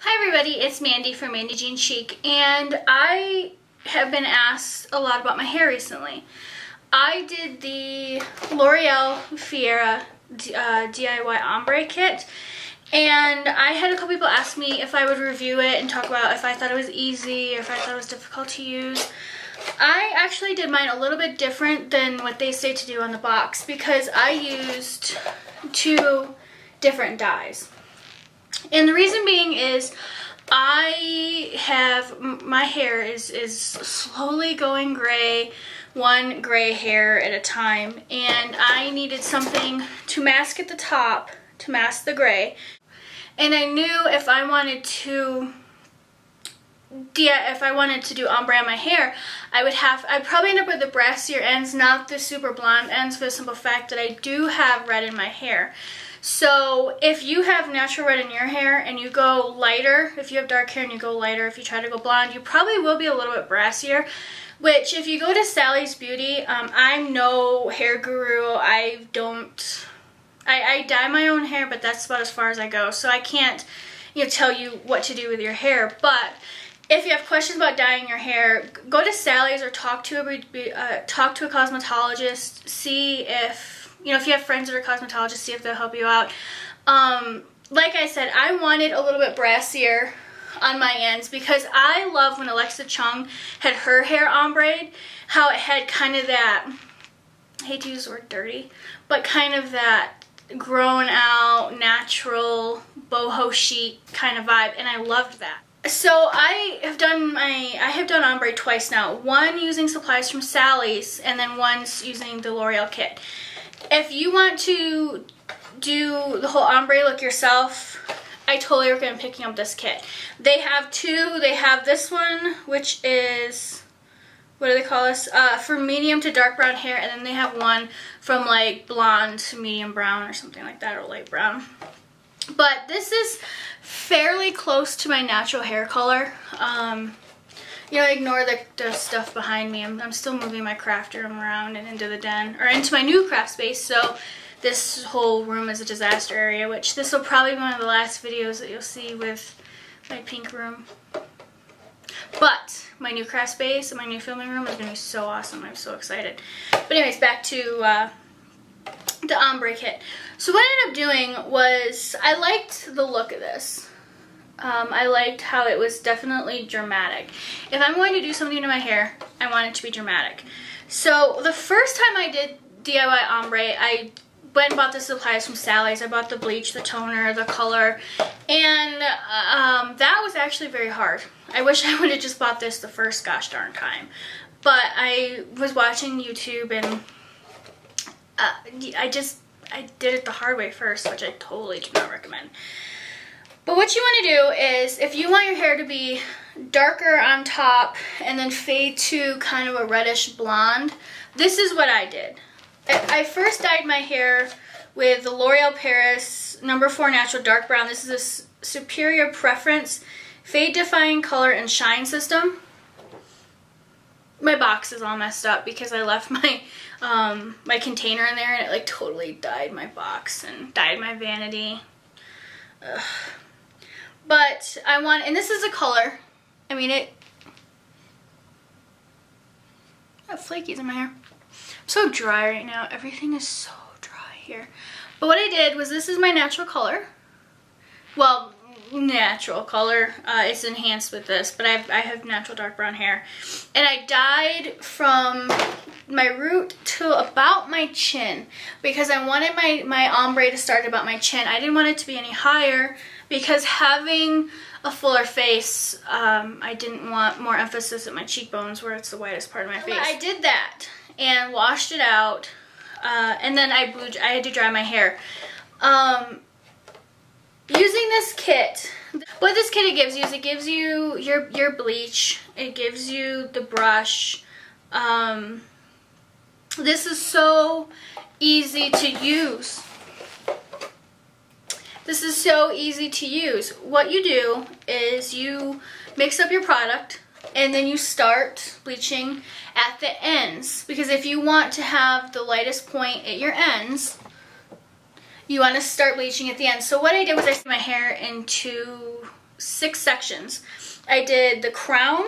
Hi everybody, it's Mandy from Mandy Jean Chic, and I have been asked a lot about my hair recently. I did the L'Oreal Feria DIY Ombre Kit, and I had a couple people ask me if I would review it and talk about if I thought it was easy or if I thought it was difficult to use. I actually did mine a little bit different than what they say to do on the box because I used 2 different dyes. And the reason being is my hair is slowly going gray, one gray hair at a time, and I needed something to mask at the top to mask the gray. And I knew if I wanted to do ombre on my hair, I'd probably end up with the brassier ends, not the super blonde ends, for the simple fact that I do have red in my hair. So if you have natural red in your hair and you go lighter, if you have dark hair and you go lighter, if you try to go blonde, you probably will be a little bit brassier. Which, if you go to Sally's Beauty, I'm no hair guru. I dye my own hair, but that's about as far as I go. So I can't, tell you what to do with your hair. But if you have questions about dyeing your hair, go to Sally's or talk to a cosmetologist. See if if you have friends that are cosmetologists, see if they'll help you out. Like I said, I wanted a little bit brassier on my ends because I love when Alexa Chung had her hair ombre, how it had kind of that, I hate to use the word dirty, but kind of that grown out, natural, boho chic kind of vibe, and I loved that. So I have done ombre twice now. One using supplies from Sally's, and then once using the L'Oreal kit. If you want to do the whole ombre look yourself, I totally recommend picking up this kit. They have 2. They have this one, which is, what do they call this? For medium to dark brown hair, and then they have one from like blonde to medium brown or something like that, or light brown. But this is fairly close to my natural hair color. Ignore the stuff behind me. I'm still moving my craft room around and into the den, or into my new craft space, so this whole room is a disaster area, which this will probably be one of the last videos that you'll see with my pink room. But my new craft space and my new filming room is going to be so awesome. I'm so excited. But anyways, back to the ombre kit. So what I ended up doing was, I liked the look of this. I liked how it was definitely dramatic. If I'm going to do something to my hair, I want it to be dramatic. So the first time I did DIY ombre, I went and bought the supplies from Sally's. I bought the bleach, the toner, the color, and that was actually very hard. I wish I would have just bought this the first gosh darn time. But I was watching YouTube, and I did it the hard way first, which I totally do not recommend. But what you want to do is, if you want your hair to be darker on top and then fade to kind of a reddish blonde, this is what I did. I first dyed my hair with the L'Oreal Paris No. 4 Natural Dark Brown. This is a Superior Preference Fade Defying Color and Shine System. My box is all messed up because I left my my container in there, and it like totally dyed my box and dyed my vanity. Ugh. But and this is a color. I mean, I have flakies in my hair. I'm so dry right now. Everything is so dry here. But what I did was, this is my natural color. Well, natural color. It's enhanced with this, but I have natural dark brown hair. And I dyed from my root to about my chin because I wanted my ombre to start about my chin. I didn't want it to be any higher because having a fuller face, I didn't want more emphasis at my cheekbones where it's the whitest part of my face. I did that and washed it out, and then I had to dry my hair. Using this kit, what this kit gives you is, it gives you your bleach, it gives you the brush. This is so easy to use. This is so easy to use. What you do is you mix up your product, and then you start bleaching at the ends, because if you want to have the lightest point at your ends, you want to start bleaching at the end. So what I did was I put my hair in 2 6 sections. I did the crown,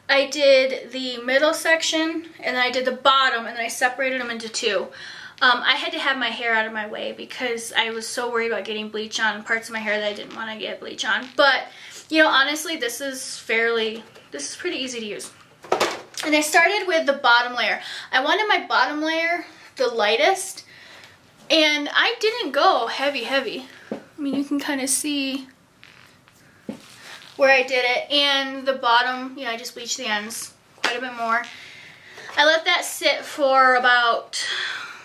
I did the middle section, and then I did the bottom, and then I separated them into 2. I had to have my hair out of my way because I was so worried about getting bleach on parts of my hair that I didn't want to get bleach on. But, you know, honestly, this is pretty easy to use. And I started with the bottom layer. I wanted my bottom layer the lightest, and I didn't go heavy. I mean, you can kind of see where I did it. And the bottom, you know, I just bleached the ends quite a bit more. I let that sit for about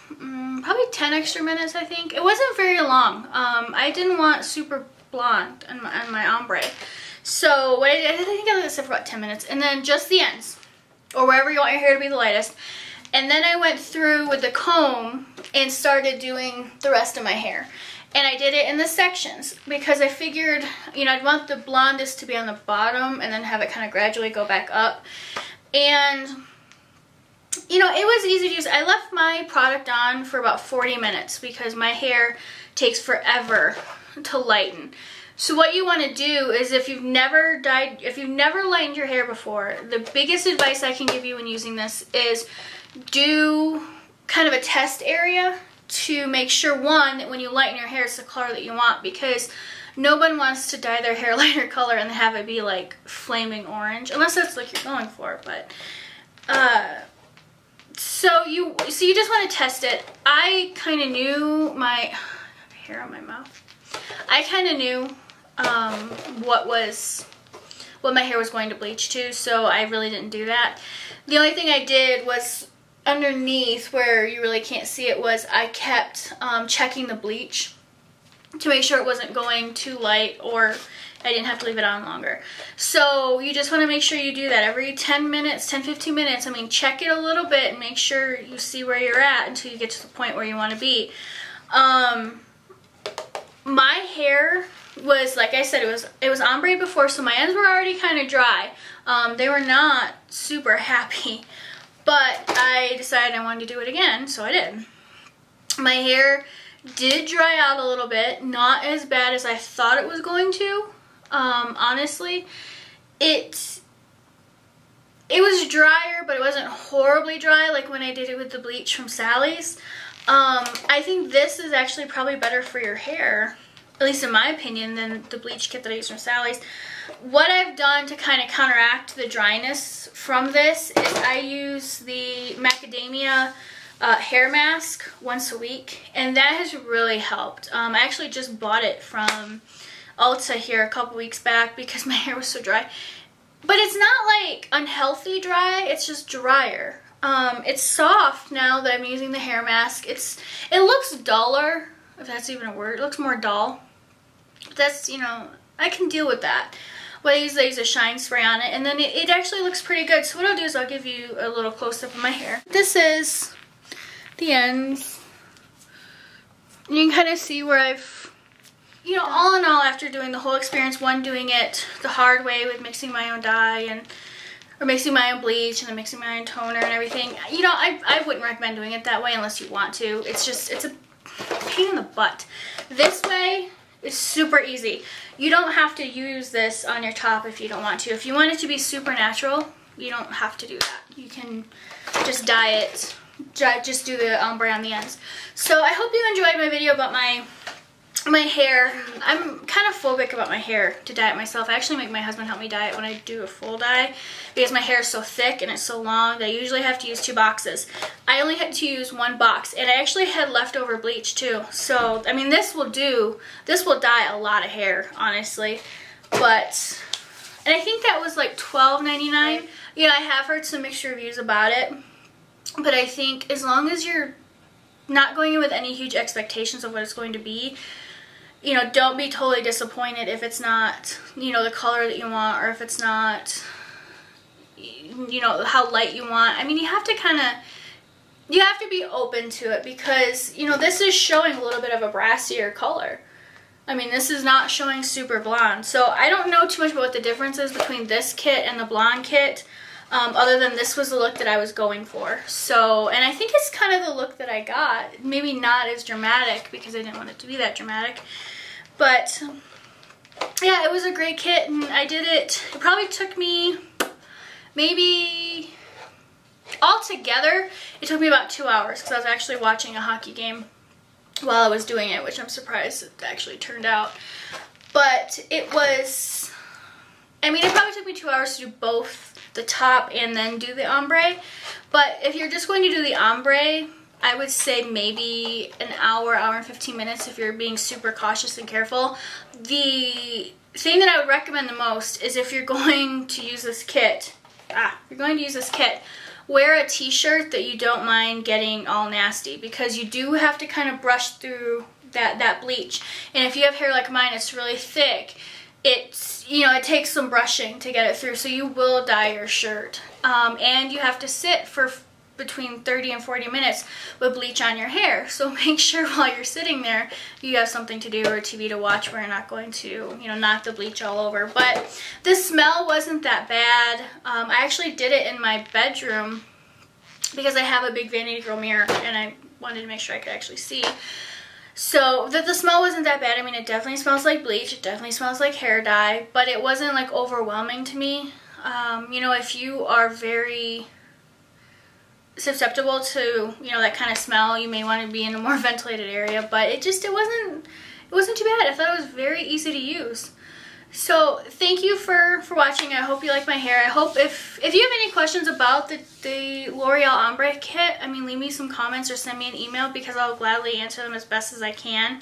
probably 10 extra minutes, I think. It wasn't very long. I didn't want super blonde on my ombre. So what I did, I think I let it sit for about 10 minutes. And then just the ends, or wherever you want your hair to be the lightest. And then I went through with the comb and started doing the rest of my hair. And I did it in the sections because I figured, you know, I'd want the blondest to be on the bottom and then have it kind of gradually go back up. And, you know, it was easy to use. I left my product on for about 40 minutes because my hair takes forever to lighten. So what you want to do is, if you've never lightened your hair before, the biggest advice I can give you when using this is do kind of a test area to make sure, one, that when you lighten your hair, it's the color that you want, because no one wants to dye their hair lighter color and have it be like flaming orange, unless that's like you're going for. But so you just want to test it. I kind of knew my hair on my mouth. I kind of knew what my hair was going to bleach to, so I really didn't do that. The only thing I did was underneath, where you really can't see it, was I kept checking the bleach to make sure it wasn't going too light or I didn't have to leave it on longer. So you just want to make sure you do that every 10 minutes, 10-15 minutes. I mean, check it a little bit and make sure you see where you're at until you get to the point where you want to be. My hair was, like I said, it was ombre before, so my ends were already kind of dry. They were not super happy, but I decided I wanted to do it again, so I did. My hair did dry out a little bit, not as bad as I thought it was going to. Honestly, it was drier, but it wasn't horribly dry like when I did it with the bleach from Sally's. I think this is actually probably better for your hair, at least in my opinion, than the bleach kit that I used from Sally's. What I've done to kind of counteract the dryness from this is I use the macadamia hair mask once a week, and that has really helped. I actually just bought it from Ulta here a couple weeks back because my hair was so dry. But it's not like unhealthy dry, it's just drier. It's soft now that I'm using the hair mask. It looks duller, if that's even a word. It looks more dull. That's, you know, I can deal with that. What I use a shine spray on it, and then it actually looks pretty good. So what I'll do is I'll give you a little close-up of my hair. This is the ends. You can kind of see where I've, you know, all in all, after doing the whole experience, one, doing it the hard way with mixing my own dye or mixing my own bleach and then mixing my own toner and everything, you know, I wouldn't recommend doing it that way unless you want to. It's a pain in the butt. This way is super easy. You don't have to use this on your top if you don't want to. If you want it to be super natural, you don't have to do that. You can just dye it, just do the ombre on the ends. So I hope you enjoyed my video about my hair. I'm kind of phobic about my hair to dye it myself. I actually make my husband help me dye it when I do a full dye because my hair is so thick and it's so long that I usually have to use 2 boxes. I only had to use 1 box, and I actually had leftover bleach too. So, I mean, this will dye a lot of hair, honestly. But, and I think that was like $12.99. Yeah, I have heard some mixed reviews about it. But I think as long as you're not going in with any huge expectations of what it's going to be, you know, don't be totally disappointed if it's not, you know, the color that you want, or if it's not, you know, how light you want. I mean, you have to be open to it because, you know, this is showing a little bit of a brassier color. I mean, this is not showing super blonde. So I don't know too much about what the difference is between this kit and the blonde kit, other than this was the look that I was going for. So, and I think it's kind of the look that I got. Maybe not as dramatic because I didn't want it to be that dramatic. But yeah, it was a great kit, and I did it. It probably took me maybe altogether, it took me about 2 hours because I was actually watching a hockey game while I was doing it, which I'm surprised it actually turned out. But it was, I mean, it probably took me 2 hours to do both the top and then do the ombre. But if you're just going to do the ombre, I would say maybe an hour, hour and 15 minutes if you're being super cautious and careful. The thing that I would recommend the most is if you're going to use this kit, wear a t-shirt that you don't mind getting all nasty, because you do have to kind of brush through that bleach. And if you have hair like mine, it's really thick. It's, you know, it takes some brushing to get it through, so you will dye your shirt. And you have to sit for between 30 and 40 minutes with bleach on your hair. So make sure while you're sitting there, you have something to do or a TV to watch where you're not going to, you know, knock the bleach all over. But the smell wasn't that bad. I actually did it in my bedroom because I have a big Vanity Girl mirror and I wanted to make sure I could actually see. So the smell wasn't that bad. I mean, it definitely smells like bleach. It definitely smells like hair dye, but it wasn't like overwhelming to me. You know, if you are very susceptible to, you know, that kind of smell, you may want to be in a more ventilated area, but it wasn't too bad. I thought it was very easy to use. So thank you for watching. I hope you like my hair. I hope if you have any questions about the L'Oreal Ombre Kit, I mean, leave me some comments or send me an email, because I'll gladly answer them as best as I can.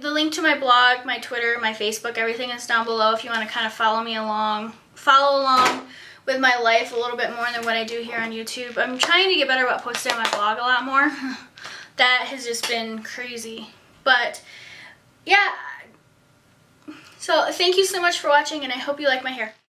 The link to my blog, my Twitter, my Facebook, everything is down below if you want to kind of follow along with my life a little bit more than what I do here on YouTube. I'm trying to get better about posting on my blog a lot more. That has just been crazy. But yeah, so thank you so much for watching, and I hope you like my hair.